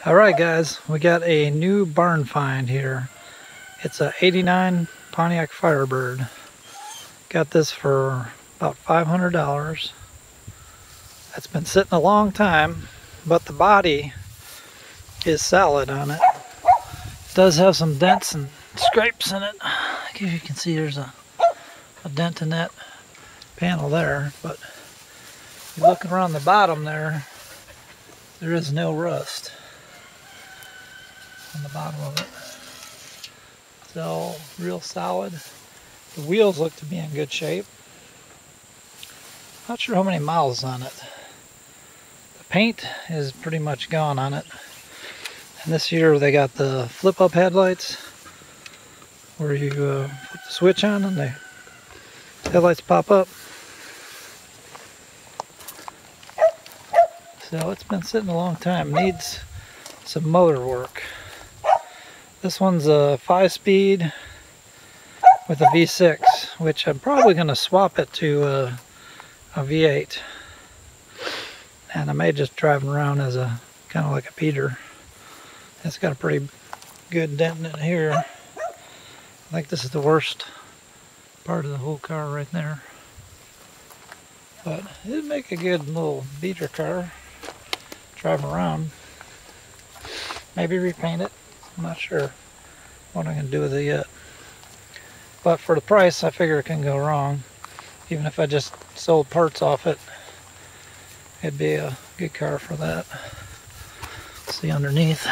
Alright guys, we got a new barn find here. It's a '89 Pontiac Firebird. Got this for about $500. It's been sitting a long time, but the body is solid on it. It does have some dents and scrapes in it. If you can see, there's a dent in that panel there, but if you look around the bottom there is no rust on the bottom of it. It's all real solid. The wheels look to be in good shape. Not sure how many miles on it. The paint is pretty much gone on it. And this year they got the flip-up headlights where you flip the switch on and the headlights pop up. So it's been sitting a long time. Needs some motor work. This one's a 5-speed with a V6, which I'm probably going to swap it to a V8. And I may just drive it around as a kind of like a beater. It's got a pretty good dent in it here. I think this is the worst part of the whole car right there. But it'd make a good little beater car. Drive around. Maybe repaint it. I'm not sure what I'm going to do with it yet. But for the price, I figure it can go wrong. Even if I just sold parts off it, it'd be a good car for that. See underneath.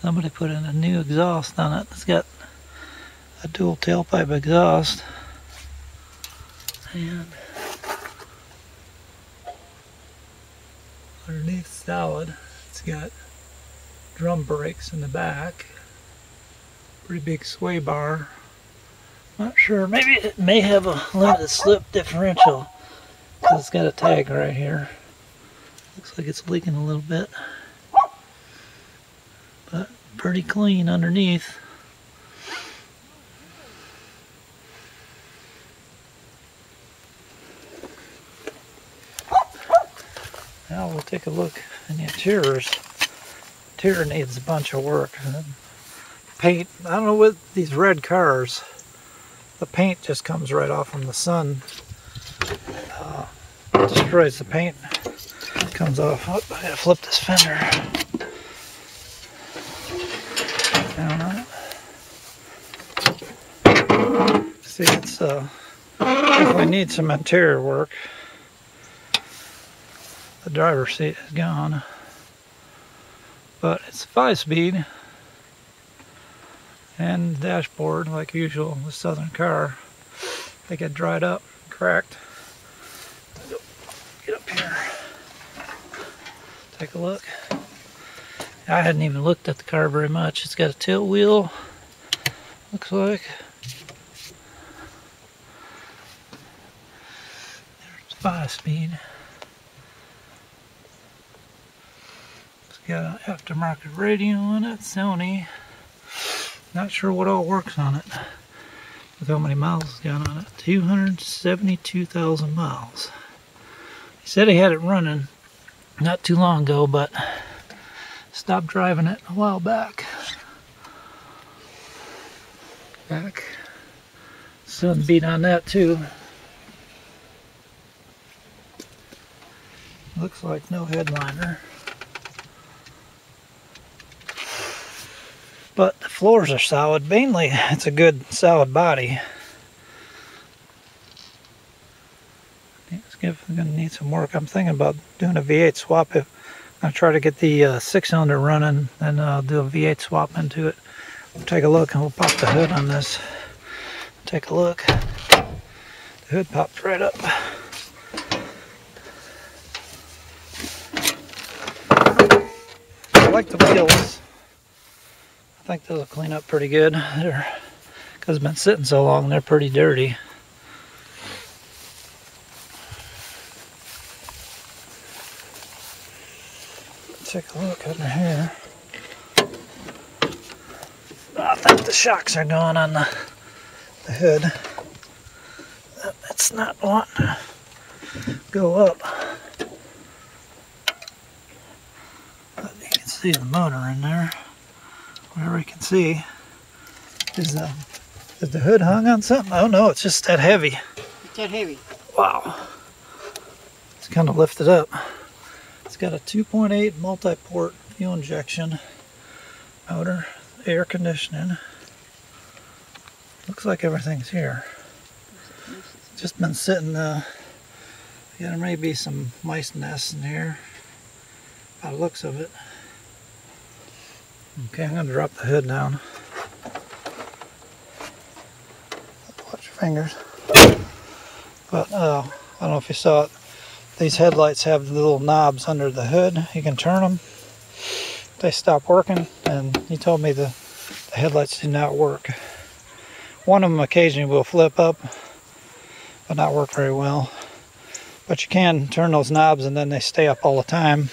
Somebody put in a new exhaust on it. It's got a dual tailpipe exhaust. And underneath solid, it's got drum brakes in the back. Pretty big sway bar. Not sure, maybe it may have a limited slip differential because it's got a tag right here. Looks like it's leaking a little bit. But pretty clean underneath. Now we'll take a look in the interiors. Interior needs a bunch of work. Paint, I don't know, with these red cars, the paint just comes right off from the sun. Destroys the paint. Comes off. Oh, I gotta flip this fender. Down on it. See, it's definitely needs some interior work. The driver's seat is gone, but it's a 5-speed, and the dashboard, like usual with Southern car, they get dried up, cracked. Get up here, take a look. I hadn't even looked at the car very much. It's got a tilt wheel, looks like. There's 5-speed. Got an aftermarket radio on it, Sony. Not sure what all works on it. Look how many miles it's got on it. 272,000 miles. He said he had it running not too long ago, but stopped driving it a while back. Sun beat on that too. Looks like no headliner. But the floors are solid. Mainly, it's a good solid body. It's going to need some work. I'm thinking about doing a V8 swap. I'm going to try to get the 6-cylinder running, then I'll do a V8 swap into it. We'll take a look and we'll pop the hood on this. Take a look. The hood popped right up. I like the wheels. I think those will clean up pretty good. Because it's been sitting so long, they're pretty dirty. Take a look under here. I think the shocks are going on the hood. It's not wanting to go up. see the motor in there. Whatever you can see. Is the hood hung on something? Oh no, it's just that heavy. It's that heavy. Wow. It's kind of lifted up. It's got a 2.8 multi-port fuel injection motor, air conditioning. Looks like everything's here. Just been sitting, yeah, there may be some mice nests in here by the looks of it. Okay, I'm going to drop the hood down. Watch your fingers. But I don't know if you saw it. These headlights have the little knobs under the hood. You can turn them. They stop working, and he told me the headlights do not work. One of them occasionally will flip up, but not work very well. But you can turn those knobs and then they stay up all the time.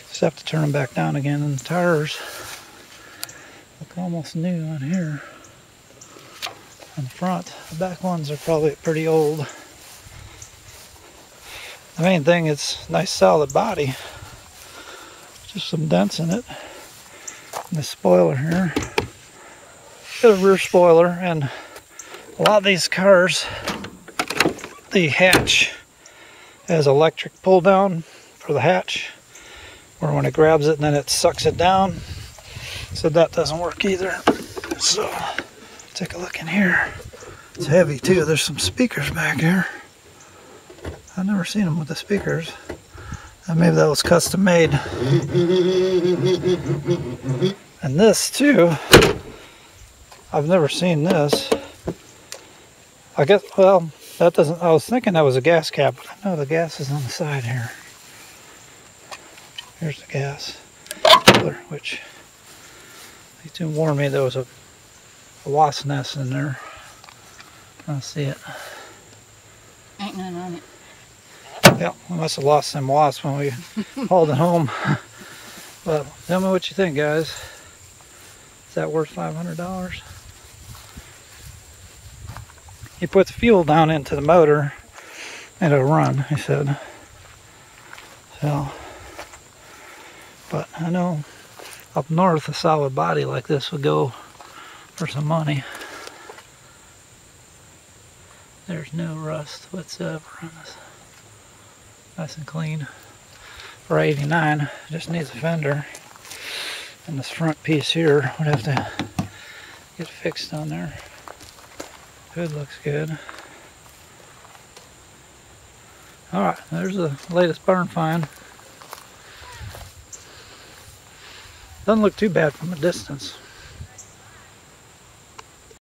Just have to turn them back down again. And the tires look almost new on here. On the front. The back ones are probably pretty old. The main thing is nice solid body. Just some dents in it. And the spoiler here. Got a rear spoiler, and a lot of these cars, the hatch has electric pull down for the hatch, where when it grabs it and then it sucks it down. So that doesn't work either. So take a look in here. It's heavy too. There's some speakers back here. I've never seen them with the speakers. And maybe that was custom made. And this too, I've never seen this. I guess, well, that doesn't, I was thinking that was a gas cap, but I know the gas is on the side here. Here's the gas cooler, which they two warned me there was a wasp nest in there. I don't see it. Ain't none on it. Yeah, we must have lost some wasps when we hauled it home. But tell me what you think, guys. Is that worth $500? You put the fuel down into the motor and it'll run, he said. So, but I know up north a solid body like this would go for some money. There's no rust whatsoever on this. Nice and clean. For $89, just needs a fender. And this front piece here would have to get fixed on there. Hood looks good. Alright, there's the latest barn find. Doesn't look too bad from a distance.